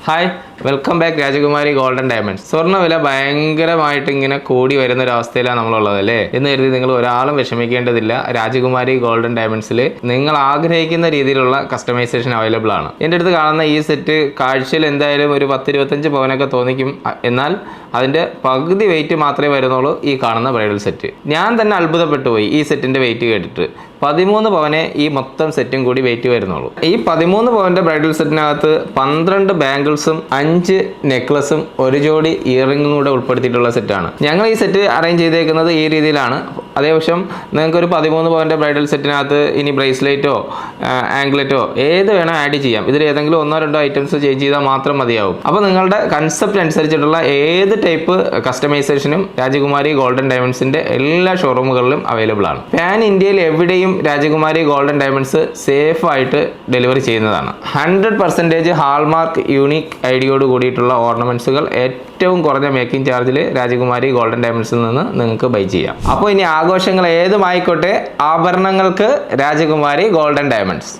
Hi, welcome back രാജകുമാരി golden diamonds. സ്വർണ്ണ വില ഭയങ്കരമായിട്ട് ഇങ്ങനെ കൂടി വരുന്ന ഒരു അവസ്ഥയിലാണ് നമ്മളുള്ളത് അല്ലേ എന്ന് കരുതി നിങ്ങൾ ഒരാളും വിഷമിക്കേണ്ടതില്ല. രാജകുമാരി ഗോൾഡൻ ഡയമണ്ട്സിൽ നിങ്ങൾ ആഗ്രഹിക്കുന്ന രീതിയിലുള്ള കസ്റ്റമൈസേഷൻ അവൈലബിൾ ആണ്. എൻ്റെ അടുത്ത് കാണുന്ന ഈ സെറ്റ് കാഴ്ചയിൽ എന്തായാലും ഒരു 10-25 പവനൊക്കെ തോന്നിക്കും. എന്നാൽ അതിൻ്റെ പകുതി വെയിറ്റ് മാത്രമേ വരുന്നുള്ളൂ ഈ കാണുന്ന ബ്രൈഡൽ സെറ്റ്. ഞാൻ തന്നെ അത്ഭുതപ്പെട്ടു പോയി ഈ സെറ്റിൻ്റെ വെയിറ്റ് കേട്ടിട്ട്. 13 പവനെ ഈ മൊത്തം സെറ്റും കൂടി വെയിറ്റ് വരുന്നുള്ളൂ. ഈ 13 പവന്റെ ബ്രൈഡൽ സെറ്റിനകത്ത് 12 ബാംഗിൾസും 5 നെക്ലസും ഒരു ജോഡി ഇയറിംഗും കൂടെ ഉൾപ്പെടുത്തിയിട്ടുള്ള സെറ്റാണ്. ഞങ്ങൾ ഈ സെറ്റ് അറേഞ്ച് ചെയ്തേക്കുന്നത് ഈ രീതിയിലാണ്. അതേപക്ഷം നിങ്ങൾക്കൊരു 13 പവന്റെ ബ്രൈഡൽ സെറ്റിനകത്ത് ഇനി ബ്രേസ്ലെറ്റോ ആംഗ്ലെറ്റോ ഏത് വേണോ ആഡ് ചെയ്യാം. ഇതിൽ ഏതെങ്കിലും 1-2 ഐറ്റംസ് ചേഞ്ച് ചെയ്താൽ മാത്രം മതിയാവും. അപ്പോൾ നിങ്ങളുടെ കൺസെപ്റ്റ് അനുസരിച്ചിട്ടുള്ള ഏത് ടൈപ്പ് കസ്റ്റമൈസേഷനും രാജകുമാരി ഗോൾഡൻ ഡയമണ്ട്സിന്റെ എല്ലാ ഷോറൂമുകളിലും അവൈലബിൾ ആണ്. പാൻ ഇന്ത്യയിൽ എവിടെയും രാജകുമാരി ഗോൾഡൻ ഡയമണ്ട്സ് സേഫ് ആയിട്ട് ഡെലിവറി ചെയ്യുന്നതാണ്. 100% ഹാൾമാർക്ക് യൂണിക് ഐഡിയോട് കൂടിയിട്ടുള്ള ഓർണമെന്റ്സുകൾ ഏറ്റവും കുറഞ്ഞ മേക്കിംഗ് ചാർജിൽ രാജകുമാരി ഗോൾഡൻ ഡയമണ്ട്സിൽ നിന്ന് നിങ്ങൾക്ക് ബൈ ചെയ്യാം. അപ്പോൾ ഇനി ആഘോഷങ്ങൾ ഏതുമായിക്കോട്ടെ, ആഭരണങ്ങൾക്ക് രാജകുമാരി ഗോൾഡൻ ഡയമണ്ട്സ്.